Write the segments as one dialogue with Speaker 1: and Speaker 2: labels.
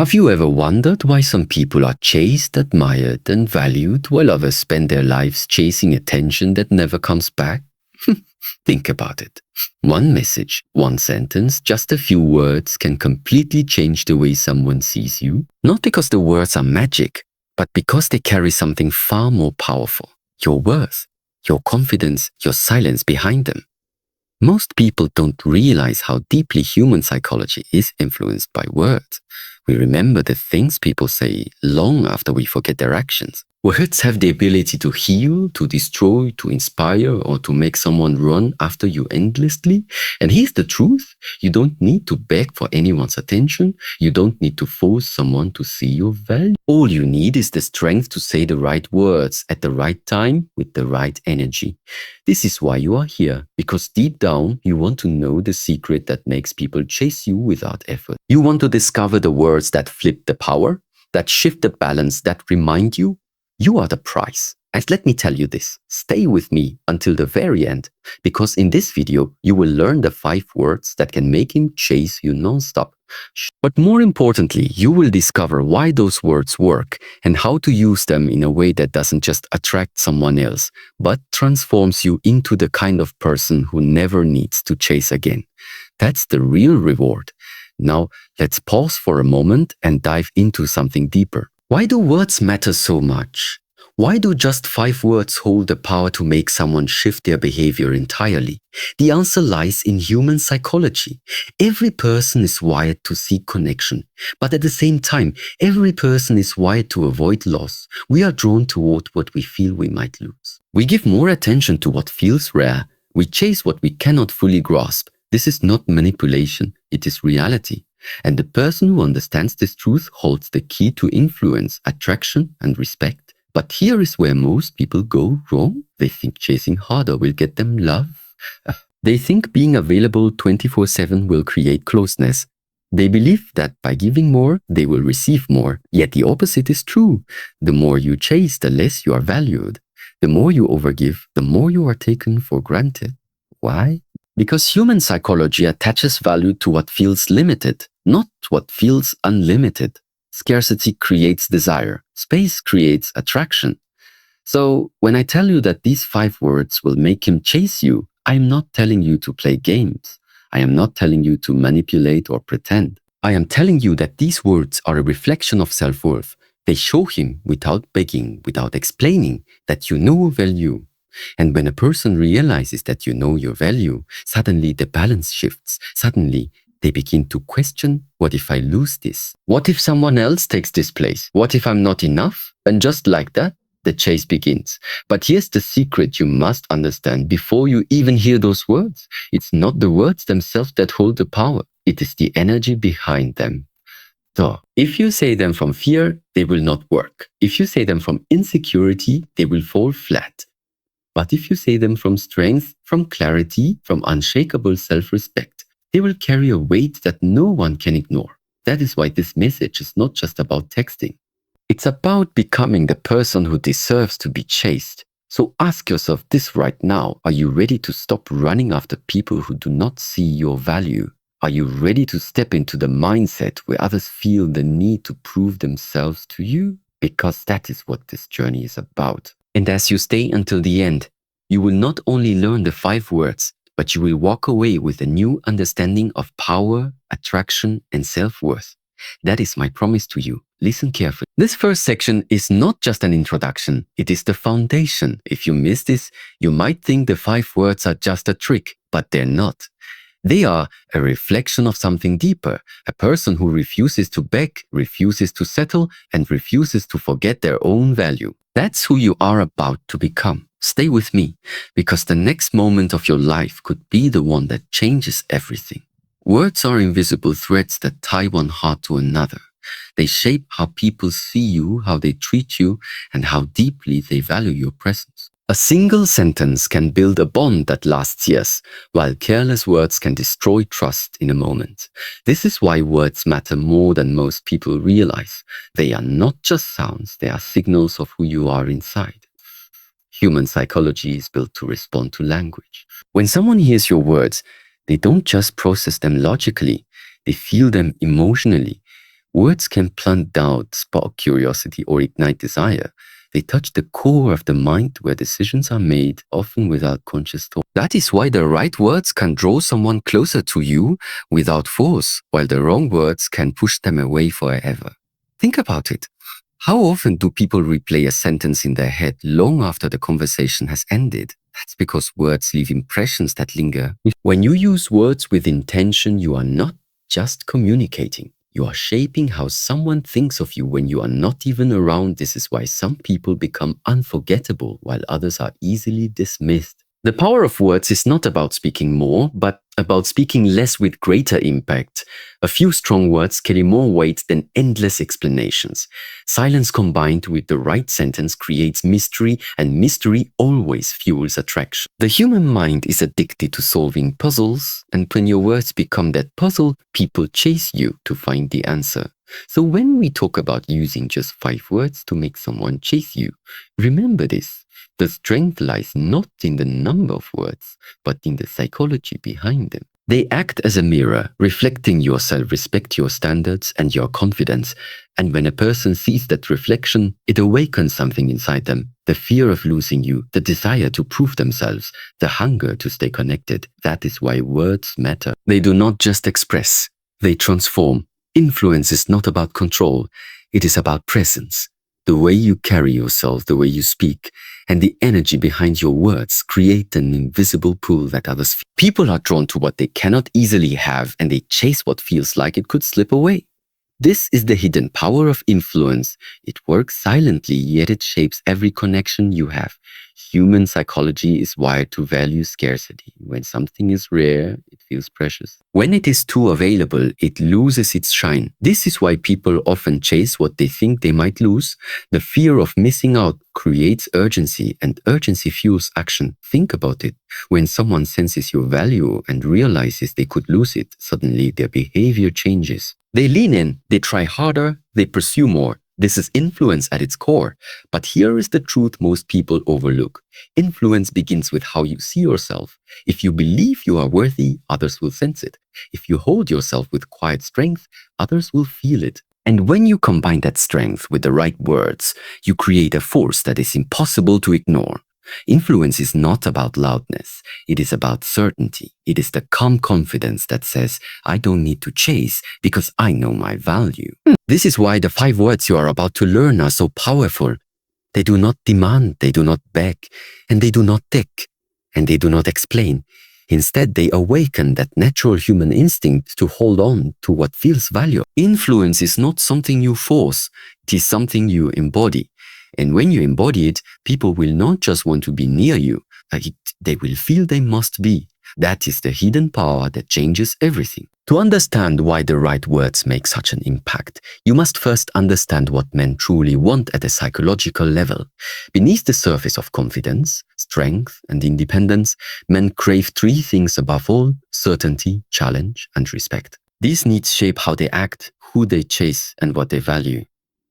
Speaker 1: Have you ever wondered why some people are chased, admired, and valued while others spend their lives chasing attention that never comes back? Think about it. One message, one sentence, just a few words can completely change the way someone sees you. Not because the words are magic, but because they carry something far more powerful. Your worth, your confidence, your silence behind them. Most people don't realize how deeply human psychology is influenced by words. We remember the things people say long after we forget their actions. Words have the ability to heal, to destroy, to inspire, or to make someone run after you endlessly. And here's the truth. You don't need to beg for anyone's attention. You don't need to force someone to see your value. All you need is the strength to say the right words at the right time with the right energy. This is why you are here, because deep down, you want to know the secret that makes people chase you without effort. You want to discover the words that flip the power, that shift the balance, that remind you are the prize. And let me tell you this, stay with me until the very end, because in this video, you will learn the 5 words that can make him chase you non-stop. But more importantly, you will discover why those words work and how to use them in a way that doesn't just attract someone else, but transforms you into the kind of person who never needs to chase again. That's the real reward. Now, let's pause for a moment and dive into something deeper. Why do words matter so much? Why do just 5 words hold the power to make someone shift their behavior entirely? The answer lies in human psychology. Every person is wired to seek connection, but at the same time, every person is wired to avoid loss. We are drawn toward what we feel we might lose. We give more attention to what feels rare. We chase what we cannot fully grasp. This is not manipulation, it is reality. And the person who understands this truth holds the key to influence, attraction, and respect. But here is where most people go wrong. They think chasing harder will get them love. They think being available 24/7 will create closeness. They believe that by giving more, they will receive more. Yet the opposite is true. The more you chase, the less you are valued. The more you overgive, the more you are taken for granted. Why? Because human psychology attaches value to what feels limited, not what feels unlimited. Scarcity creates desire. Space creates attraction. So when I tell you that these 5 words will make him chase you, I'm not telling you to play games. I am not telling you to manipulate or pretend. I am telling you that these words are a reflection of self-worth. They show him without begging, without explaining, that you know value. And when a person realizes that you know your value, suddenly the balance shifts. Suddenly, they begin to question, what if I lose this? What if someone else takes this place? What if I'm not enough? And just like that, the chase begins. But here's the secret you must understand before you even hear those words. It's not the words themselves that hold the power. It is the energy behind them. So, if you say them from fear, they will not work. If you say them from insecurity, they will fall flat. But if you say them from strength, from clarity, from unshakable self-respect, they will carry a weight that no one can ignore. That is why this message is not just about texting. It's about becoming the person who deserves to be chased. So ask yourself this right now. Are you ready to stop running after people who do not see your value? Are you ready to step into the mindset where others feel the need to prove themselves to you? Because that is what this journey is about. And as you stay until the end, you will not only learn the 5 words, but you will walk away with a new understanding of power, attraction, and self-worth. That is my promise to you. Listen carefully. This first section is not just an introduction, it is the foundation. If you miss this, you might think the 5 words are just a trick, but they're not. They are a reflection of something deeper, a person who refuses to beg, refuses to settle, and refuses to forget their own value. That's who you are about to become. Stay with me, because the next moment of your life could be the one that changes everything. Words are invisible threads that tie one heart to another. They shape how people see you, how they treat you, and how deeply they value your presence. A single sentence can build a bond that lasts years, while careless words can destroy trust in a moment. This is why words matter more than most people realize. They are not just sounds, they are signals of who you are inside. Human psychology is built to respond to language. When someone hears your words, they don't just process them logically, they feel them emotionally. Words can plant doubt, spark curiosity, or ignite desire. They touch the core of the mind where decisions are made, often without conscious thought. That is why the right words can draw someone closer to you without force, while the wrong words can push them away forever. Think about it. How often do people replay a sentence in their head long after the conversation has ended? That's because words leave impressions that linger. When you use words with intention, you are not just communicating. You are shaping how someone thinks of you when you are not even around. This is why some people become unforgettable while others are easily dismissed. The power of words is not about speaking more, but about speaking less with greater impact. A few strong words carry more weight than endless explanations. Silence combined with the right sentence creates mystery, and mystery always fuels attraction. The human mind is addicted to solving puzzles, and when your words become that puzzle, people chase you to find the answer. So when we talk about using just 5 words to make someone chase you, remember this. The strength lies not in the number of words, but in the psychology behind them. They act as a mirror, reflecting your self-respect, your standards, and your confidence. And when a person sees that reflection, it awakens something inside them. The fear of losing you, the desire to prove themselves, the hunger to stay connected. That is why words matter. They do not just express, they transform. Influence is not about control, it is about presence. The way you carry yourself, the way you speak, and the energy behind your words create an invisible pull that others feel. People are drawn to what they cannot easily have, and they chase what feels like it could slip away. This is the hidden power of influence. It works silently, yet it shapes every connection you have. Human psychology is wired to value scarcity. When something is rare, it feels precious. When it is too available, it loses its shine. This is why people often chase what they think they might lose. The fear of missing out creates urgency, and urgency fuels action. Think about it. When someone senses your value and realizes they could lose it, suddenly their behavior changes. They lean in, they try harder, they pursue more. This is influence at its core. But here is the truth most people overlook. Influence begins with how you see yourself. If you believe you are worthy, others will sense it. If you hold yourself with quiet strength, others will feel it. And when you combine that strength with the right words, you create a force that is impossible to ignore. Influence is not about loudness. It is about certainty. It is the calm confidence that says, I don't need to chase because I know my value. This is why the 5 words you are about to learn are so powerful. They do not demand, they do not beg, and they do not tick, and they do not explain. Instead, they awaken that natural human instinct to hold on to what feels valuable. Influence is not something you force. It is something you embody. And when you embody it, people will not just want to be near you, they will feel they must be. That is the hidden power that changes everything. To understand why the right words make such an impact, you must first understand what men truly want at a psychological level. Beneath the surface of confidence, strength, and independence, men crave 3 things above all: certainty, challenge, and respect. These needs shape how they act, who they chase, and what they value.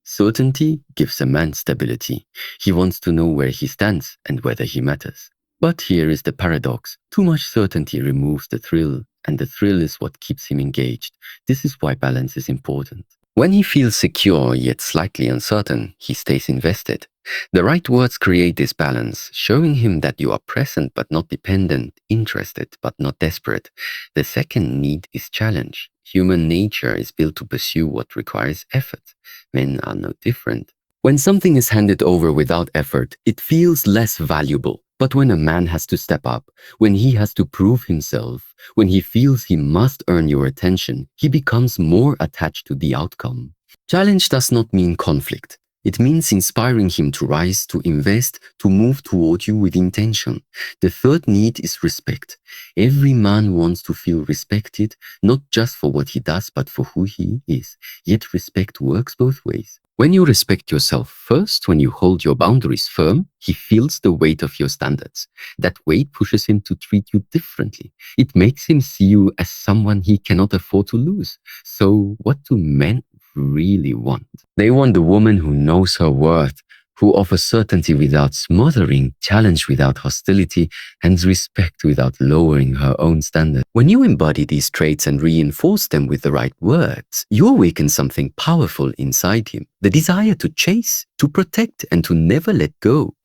Speaker 1: Certainty gives a man stability. He wants to know where he stands and whether he matters. But here is the paradox. Too much certainty removes the thrill, and the thrill is what keeps him engaged. This is why balance is important. When he feels secure yet slightly uncertain, he stays invested. The right words create this balance, showing him that you are present but not dependent, interested but not desperate. The second need is challenge. Human nature is built to pursue what requires effort. Men are no different. When something is handed over without effort, it feels less valuable. But when a man has to step up, when he has to prove himself, when he feels he must earn your attention, he becomes more attached to the outcome. Challenge does not mean conflict. It means inspiring him to rise, to invest, to move toward you with intention. The third need is respect. Every man wants to feel respected, not just for what he does, but for who he is. Yet respect works both ways. When you respect yourself first, when you hold your boundaries firm, he feels the weight of your standards. That weight pushes him to treat you differently. It makes him see you as someone he cannot afford to lose. So what do men really want? They want a woman who knows her worth, who offer certainty without smothering, challenge without hostility, and respect without lowering her own standards. When you embody these traits and reinforce them with the right words, you awaken something powerful inside you. The desire to chase, to protect, and to never let go.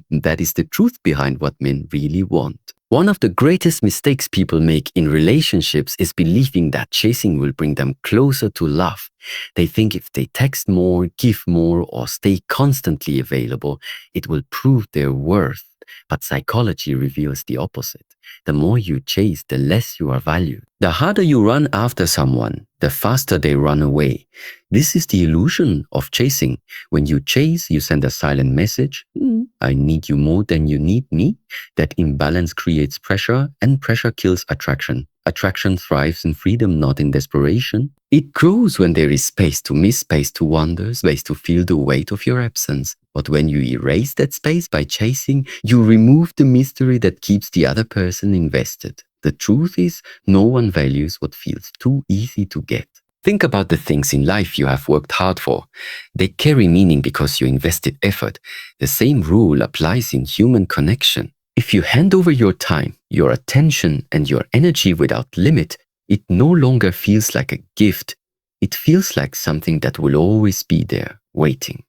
Speaker 1: That is the truth behind what men really want. One of the greatest mistakes people make in relationships is believing that chasing will bring them closer to love. They think if they text more, give more, or stay constantly available, it will prove their worth. But psychology reveals the opposite. The more you chase, the less you are valued. The harder you run after someone, the faster they run away. This is the illusion of chasing. When you chase, you send a silent message. I need you more than you need me. That imbalance creates pressure, and pressure kills attraction. Attraction thrives in freedom, not in desperation. It grows when there is space to miss, space to wonder, space to feel the weight of your absence. But when you erase that space by chasing, you remove the mystery that keeps the other person invested. The truth is, no one values what feels too easy to get. Think about the things in life you have worked hard for. They carry meaning because you invested effort. The same rule applies in human connection. If you hand over your time, your attention, and your energy without limit, it no longer feels like a gift. It feels like something that will always be there, waiting.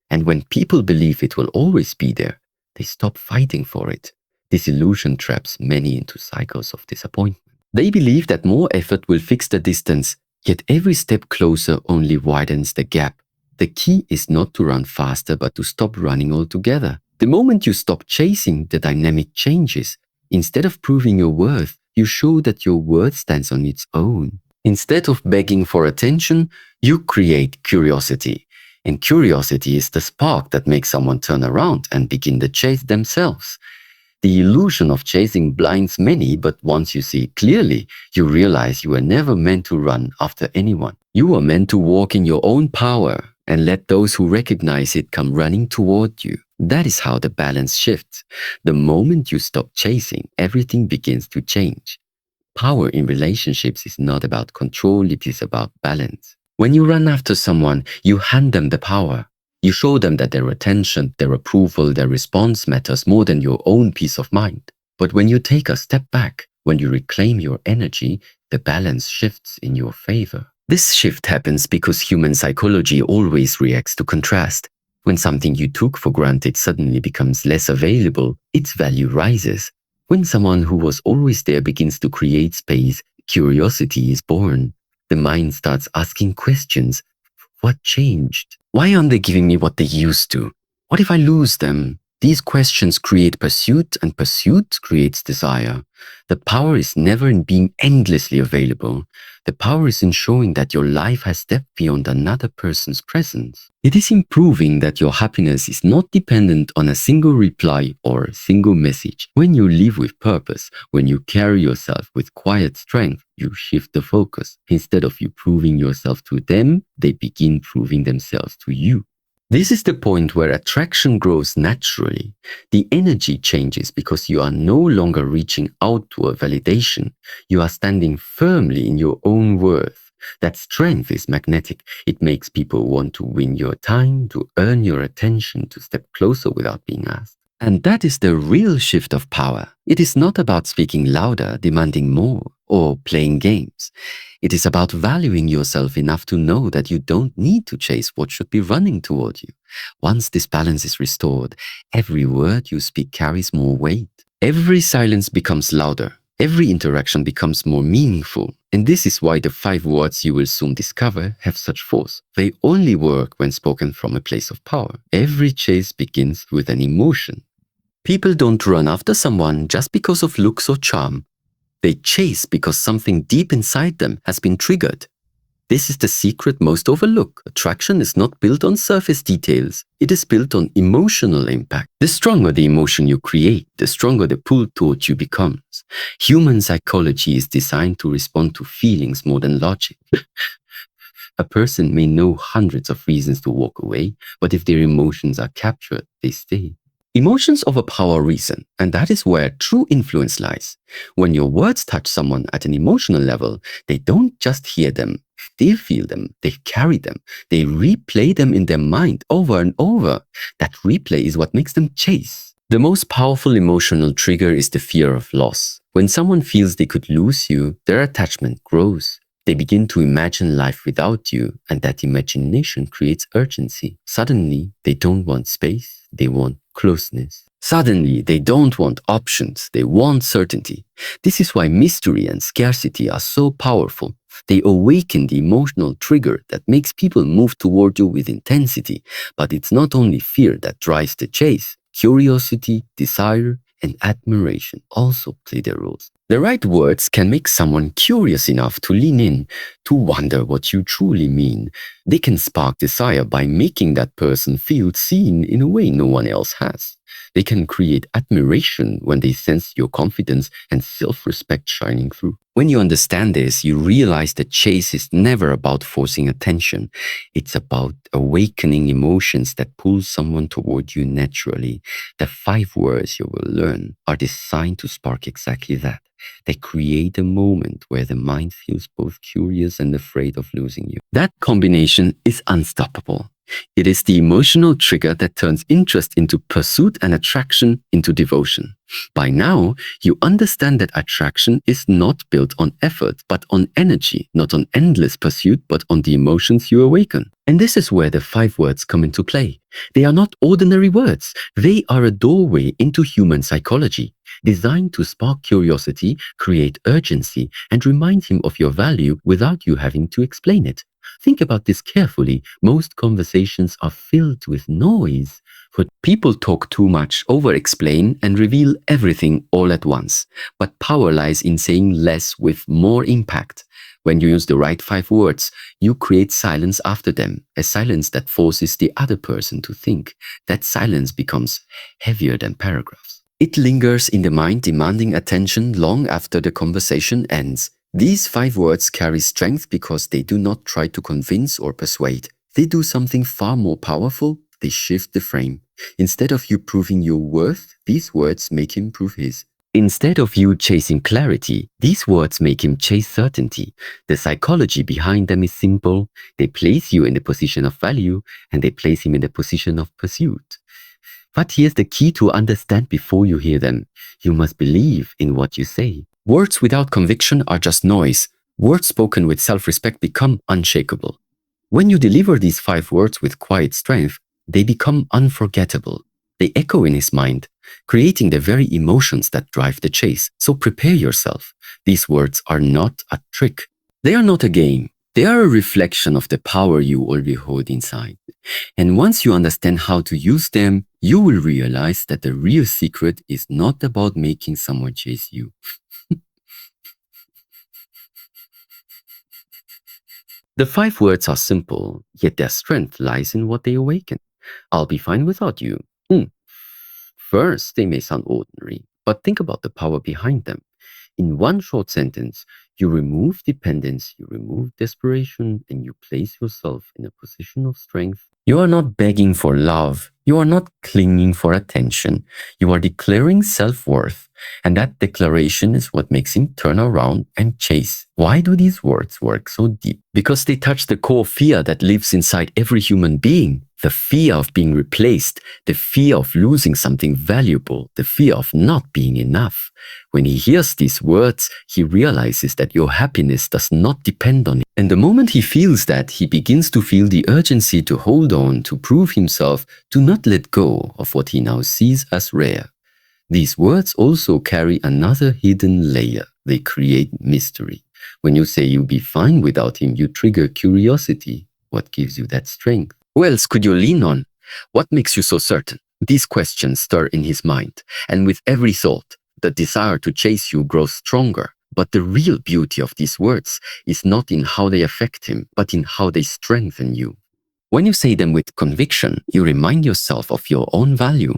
Speaker 1: And when people believe it will always be there, they stop fighting for it. This illusion traps many into cycles of disappointment. They believe that more effort will fix the distance, yet every step closer only widens the gap. The key is not to run faster, but to stop running altogether. The moment you stop chasing, the dynamic changes. Instead of proving your worth, you show that your worth stands on its own. Instead of begging for attention, you create curiosity. And curiosity is the spark that makes someone turn around and begin the chase themselves. The illusion of chasing blinds many, but once you see it clearly, you realize you were never meant to run after anyone. You were meant to walk in your own power and let those who recognize it come running toward you. That is how the balance shifts. The moment you stop chasing, everything begins to change. Power in relationships is not about control, it is about balance. When you run after someone, you hand them the power. You show them that their attention, their approval, their response matters more than your own peace of mind. But when you take a step back, when you reclaim your energy, the balance shifts in your favor. This shift happens because human psychology always reacts to contrast. When something you took for granted suddenly becomes less available, its value rises. When someone who was always there begins to create space, curiosity is born. The mind starts asking questions. What changed? Why aren't they giving me what they used to? What if I lose them? These questions create pursuit, and pursuit creates desire. The power is never in being endlessly available. The power is in showing that your life has depth beyond another person's presence. It is in proving that your happiness is not dependent on a single reply or a single message. When you live with purpose, when you carry yourself with quiet strength, you shift the focus. Instead of you proving yourself to them, they begin proving themselves to you. This is the point where attraction grows naturally. The energy changes because you are no longer reaching out to a validation. You are standing firmly in your own worth. That strength is magnetic. It makes people want to win your time, to earn your attention, to step closer without being asked. And that is the real shift of power. It is not about speaking louder, demanding more, or playing games. It is about valuing yourself enough to know that you don't need to chase what should be running toward you. Once this balance is restored, every word you speak carries more weight. Every silence becomes louder. Every interaction becomes more meaningful. And this is why the 5 words you will soon discover have such force. They only work when spoken from a place of power. Every chase begins with an emotion. People don't run after someone just because of looks or charm. They chase because something deep inside them has been triggered. This is the secret most overlooked. Attraction is not built on surface details. It is built on emotional impact. The stronger the emotion you create, the stronger the pull toward you becomes. Human psychology is designed to respond to feelings more than logic. A person may know hundreds of reasons to walk away, but if their emotions are captured, they stay. Emotions overpower reason, and that is where true influence lies. When your words touch someone at an emotional level, they don't just hear them, they feel them, they carry them, they replay them in their mind over and over. That replay is what makes them chase. The most powerful emotional trigger is the fear of loss. When someone feels they could lose you, their attachment grows. They begin to imagine life without you, and that imagination creates urgency. Suddenly, they don't want space, they want closeness. Suddenly, they don't want options, they want certainty. This is why mystery and scarcity are so powerful. They awaken the emotional trigger that makes people move toward you with intensity. But it's not only fear that drives the chase. Curiosity, desire, and admiration also play their roles. The right words can make someone curious enough to lean in, to wonder what you truly mean. They can spark desire by making that person feel seen in a way no one else has. They can create admiration when they sense your confidence and self-respect shining through. When you understand this, you realize that chase is never about forcing attention. It's about awakening emotions that pull someone toward you naturally. The 5 words you will learn are designed to spark exactly that. They create a moment where the mind feels both curious and afraid of losing you. That combination is unstoppable. It is the emotional trigger that turns interest into pursuit and attraction into devotion. By now, you understand that attraction is not built on effort, but on energy, not on endless pursuit, but on the emotions you awaken. And this is where the 5 words come into play. They are not ordinary words. They are a doorway into human psychology, designed to spark curiosity, create urgency, and remind him of your value without you having to explain it. Think about this carefully. Most conversations are filled with noise. For people talk too much, over-explain, and reveal everything all at once. But power lies in saying less with more impact. When you use the right 5 words, you create silence after them, a silence that forces the other person to think. That silence becomes heavier than paragraphs. It lingers in the mind, demanding attention long after the conversation ends. These 5 words carry strength because they do not try to convince or persuade. They do something far more powerful. They shift the frame. Instead of you proving your worth, these words make him prove his. Instead of you chasing clarity, these words make him chase certainty. The psychology behind them is simple. They place you in the position of value, and they place him in the position of pursuit. But here's the key to understand before you hear them. You must believe in what you say. Words without conviction are just noise. Words spoken with self-respect become unshakable. When you deliver these 5 words with quiet strength, they become unforgettable. They echo in his mind, creating the very emotions that drive the chase. So prepare yourself. These words are not a trick. They are not a game. They are a reflection of the power you already hold inside. And once you understand how to use them, you will realize that the real secret is not about making someone chase you. The 5 words are simple, yet their strength lies in what they awaken. I'll be fine without you. First, they may sound ordinary, but think about the power behind them. In one short sentence, you remove dependence, you remove desperation, and you place yourself in a position of strength. You are not begging for love. You are not clinging for attention. You are declaring self-worth. And that declaration is what makes him turn around and chase. Why do these words work so deep? Because they touch the core fear that lives inside every human being. The fear of being replaced, the fear of losing something valuable, the fear of not being enough. When he hears these words, he realizes that your happiness does not depend on it. And the moment he feels that, he begins to feel the urgency to hold on, to prove himself, to not let go of what he now sees as rare. These words also carry another hidden layer. They create mystery. When you say you'll be fine without him, you trigger curiosity. What gives you that strength? Who else could you lean on? What makes you so certain? These questions stir in his mind, and with every thought, the desire to chase you grows stronger. But the real beauty of these words is not in how they affect him, but in how they strengthen you. When you say them with conviction, you remind yourself of your own value.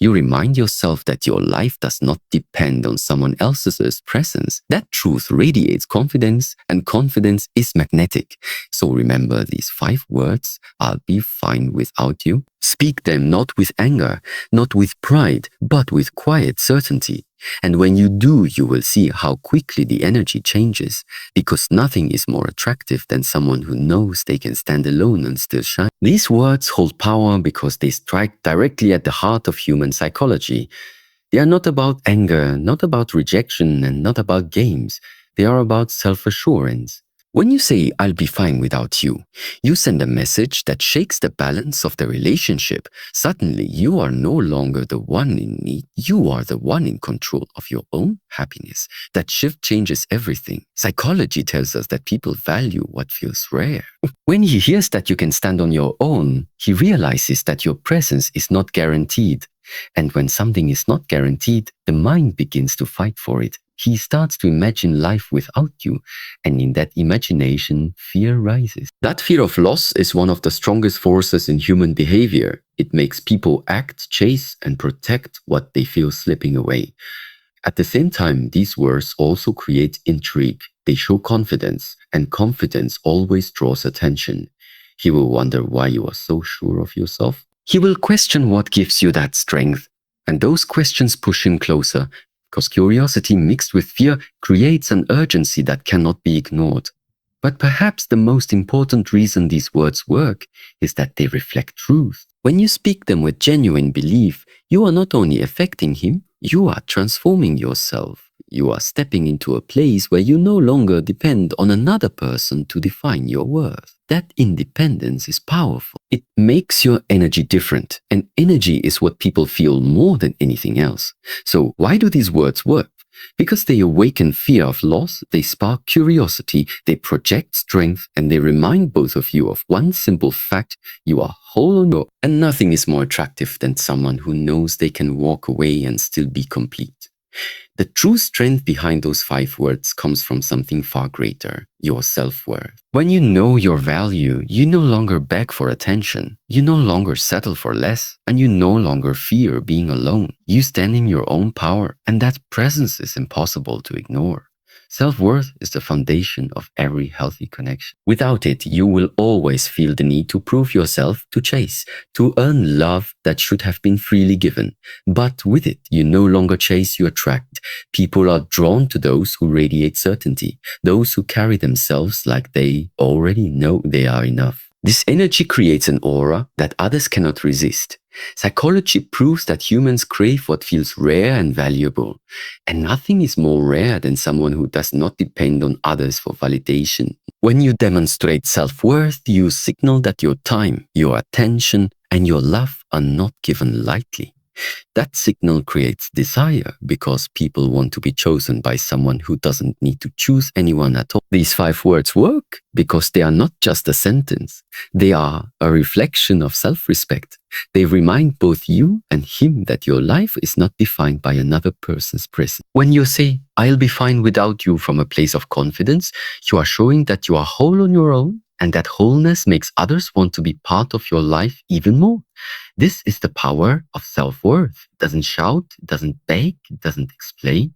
Speaker 1: You remind yourself that your life does not depend on someone else's presence. That truth radiates confidence, and confidence is magnetic. So remember these 5 words: I'll be fine without you. Speak them not with anger, not with pride, but with quiet certainty. And when you do, you will see how quickly the energy changes, because nothing is more attractive than someone who knows they can stand alone and still shine. These words hold power because they strike directly at the heart of human psychology. They are not about anger, not about rejection, and not about games. They are about self-assurance. When you say, "I'll be fine without you," you send a message that shakes the balance of the relationship. Suddenly, you are no longer the one in need. You are the one in control of your own happiness. That shift changes everything. Psychology tells us that people value what feels rare. When he hears that you can stand on your own, he realizes that your presence is not guaranteed. And when something is not guaranteed, the mind begins to fight for it. He starts to imagine life without you, and in that imagination, fear rises. That fear of loss is one of the strongest forces in human behavior. It makes people act, chase, and protect what they feel slipping away. At the same time, these words also create intrigue. They show confidence, and confidence always draws attention. He will wonder why you are so sure of yourself. He will question what gives you that strength, and those questions push him closer, because curiosity mixed with fear creates an urgency that cannot be ignored. But perhaps the most important reason these words work is that they reflect truth. When you speak them with genuine belief, you are not only affecting him, you are transforming yourself. You are stepping into a place where you no longer depend on another person to define your worth. That independence is powerful. It makes your energy different, and energy is what people feel more than anything else. So why do these words work? Because they awaken fear of loss, they spark curiosity, they project strength, and they remind both of you of one simple fact: you are whole on your own. And nothing is more attractive than someone who knows they can walk away and still be complete. The true strength behind those 5 words comes from something far greater: your self-worth. When you know your value, you no longer beg for attention, you no longer settle for less, and you no longer fear being alone. You stand in your own power, and that presence is impossible to ignore. Self-worth is the foundation of every healthy connection. Without it, you will always feel the need to prove yourself, to chase, to earn love that should have been freely given. But with it, you no longer chase, you attract. People are drawn to those who radiate certainty, those who carry themselves like they already know they are enough. This energy creates an aura that others cannot resist. Psychology proves that humans crave what feels rare and valuable. And nothing is more rare than someone who does not depend on others for validation. When you demonstrate self-worth, you signal that your time, your attention, and your love are not given lightly. That signal creates desire because people want to be chosen by someone who doesn't need to choose anyone at all. These 5 words work because they are not just a sentence. They are a reflection of self-respect. They remind both you and him that your life is not defined by another person's presence. When you say, "I'll be fine without you," from a place of confidence, you are showing that you are whole on your own, and that wholeness makes others want to be part of your life even more. This is the power of self-worth. It doesn't shout, it doesn't beg, it doesn't explain.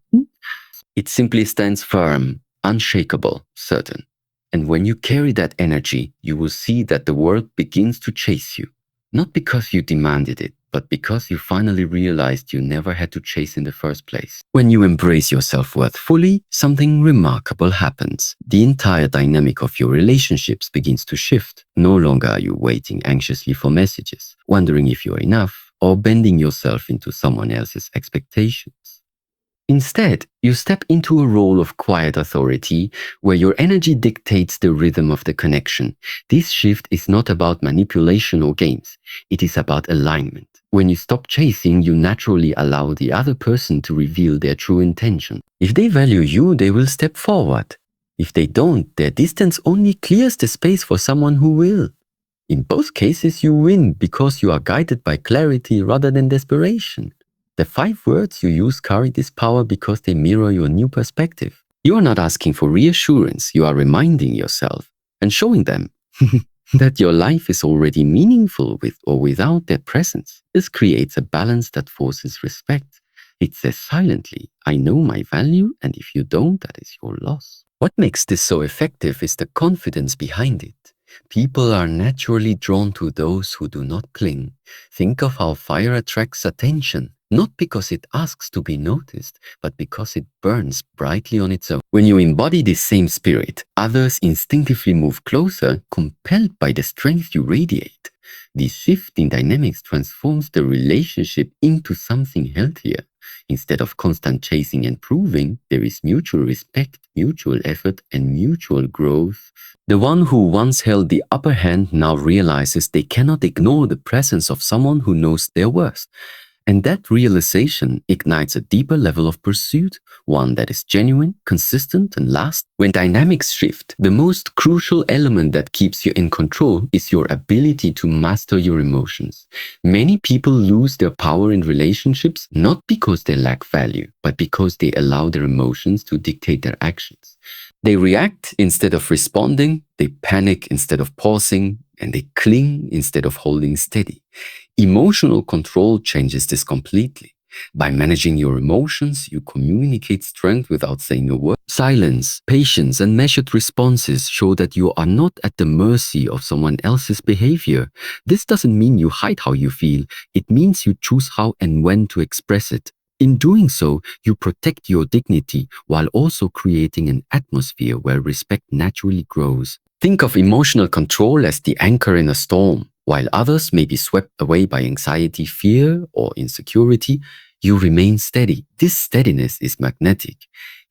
Speaker 1: It simply stands firm, unshakable, certain. And when you carry that energy, you will see that the world begins to chase you. Not because you demanded it, but because you finally realized you never had to chase in the first place. When you embrace your self-worth fully, something remarkable happens. The entire dynamic of your relationships begins to shift. No longer are you waiting anxiously for messages, wondering if you are enough, or bending yourself into someone else's expectations. Instead, you step into a role of quiet authority where your energy dictates the rhythm of the connection. This shift is not about manipulation or games. It is about alignment. When you stop chasing, you naturally allow the other person to reveal their true intention. If they value you, they will step forward. If they don't, their distance only clears the space for someone who will. In both cases, you win because you are guided by clarity rather than desperation. The 5 words you use carry this power because they mirror your new perspective. You are not asking for reassurance, you are reminding yourself and showing them that your life is already meaningful with or without their presence. This creates a balance that forces respect. It says silently, "I know my value, and if you don't, that is your loss." What makes this so effective is the confidence behind it. People are naturally drawn to those who do not cling. Think of how fire attracts attention, not because it asks to be noticed, but because it burns brightly on its own. When you embody this same spirit, others instinctively move closer, compelled by the strength you radiate. This shift in dynamics transforms the relationship into something healthier. Instead of constant chasing and proving, there is mutual respect, mutual effort, and mutual growth. The one who once held the upper hand now realizes they cannot ignore the presence of someone who knows their worth. And that realization ignites a deeper level of pursuit, one that is genuine, consistent, and lasts. When dynamics shift, the most crucial element that keeps you in control is your ability to master your emotions. Many people lose their power in relationships not because they lack value, but because they allow their emotions to dictate their actions. They react instead of responding, they panic instead of pausing, and they cling instead of holding steady. Emotional control changes this completely. By managing your emotions, you communicate strength without saying a word. Silence, patience, and measured responses show that you are not at the mercy of someone else's behavior. This doesn't mean you hide how you feel. It means you choose how and when to express it. In doing so, you protect your dignity while also creating an atmosphere where respect naturally grows. Think of emotional control as the anchor in a storm. While others may be swept away by anxiety, fear, or insecurity, you remain steady. This steadiness is magnetic.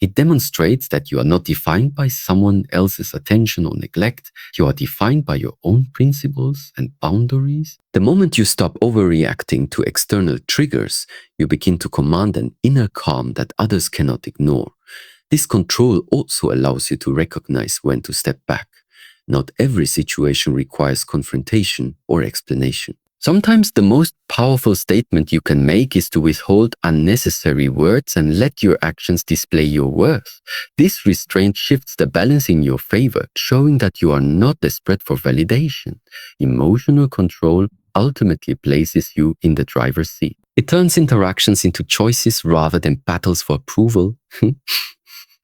Speaker 1: It demonstrates that you are not defined by someone else's attention or neglect. You are defined by your own principles and boundaries. The moment you stop overreacting to external triggers, you begin to command an inner calm that others cannot ignore. This control also allows you to recognize when to step back. Not every situation requires confrontation or explanation. Sometimes the most powerful statement you can make is to withhold unnecessary words and let your actions display your worth. This restraint shifts the balance in your favor, showing that you are not desperate for validation. Emotional control ultimately places you in the driver's seat. It turns interactions into choices rather than battles for approval.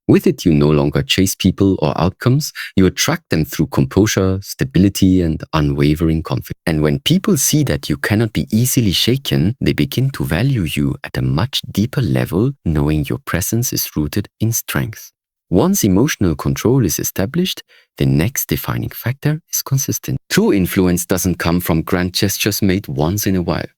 Speaker 1: With it, you no longer chase people or outcomes. You attract them through composure, stability, and unwavering confidence. And when people see that you cannot be easily shaken, they begin to value you at a much deeper level, knowing your presence is rooted in strength. Once emotional control is established, the next defining factor is consistency. True influence doesn't come from grand gestures made once in a while.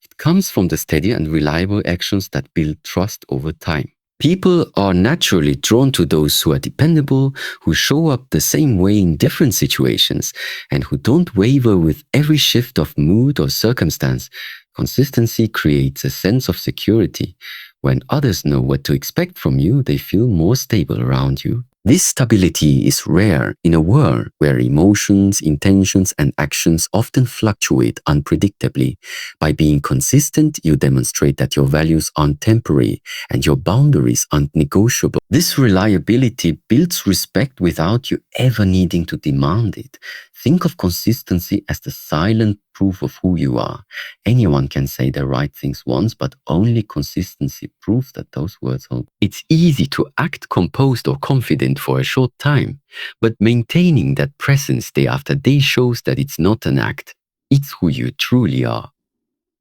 Speaker 1: It comes from the steady and reliable actions that build trust over time. People are naturally drawn to those who are dependable, who show up the same way in different situations, and who don't waver with every shift of mood or circumstance. Consistency creates a sense of security. When others know what to expect from you, they feel more stable around you. This stability is rare in a world where emotions, intentions, and actions often fluctuate unpredictably. By being consistent, you demonstrate that your values aren't temporary and your boundaries aren't negotiable. This reliability builds respect without you ever needing to demand it. Think of consistency as the silent proof of who you are. Anyone can say the right things once, but only consistency proves that those words hold. It's easy to act composed or confident for a short time, but maintaining that presence day after day shows that it's not an act, it's who you truly are.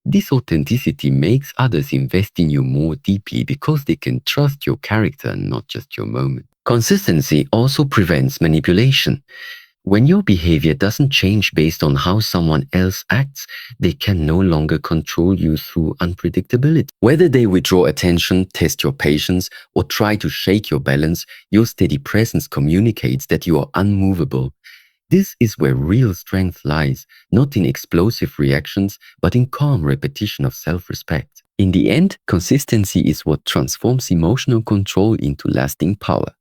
Speaker 1: This authenticity makes others invest in you more deeply because they can trust your character and not just your moment. Consistency also prevents manipulation. When your behavior doesn't change based on how someone else acts, they can no longer control you through unpredictability. Whether they withdraw attention, test your patience, or try to shake your balance, your steady presence communicates that you are unmovable. This is where real strength lies, not in explosive reactions, but in calm repetition of self-respect. In the end, consistency is what transforms emotional control into lasting power.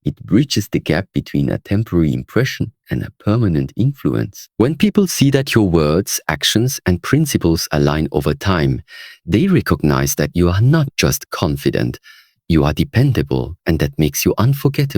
Speaker 1: It bridges the gap between a temporary impression and a permanent influence. When people see that your words, actions, and principles align over time, they recognize that you are not just confident, you are dependable, and that makes you unforgettable.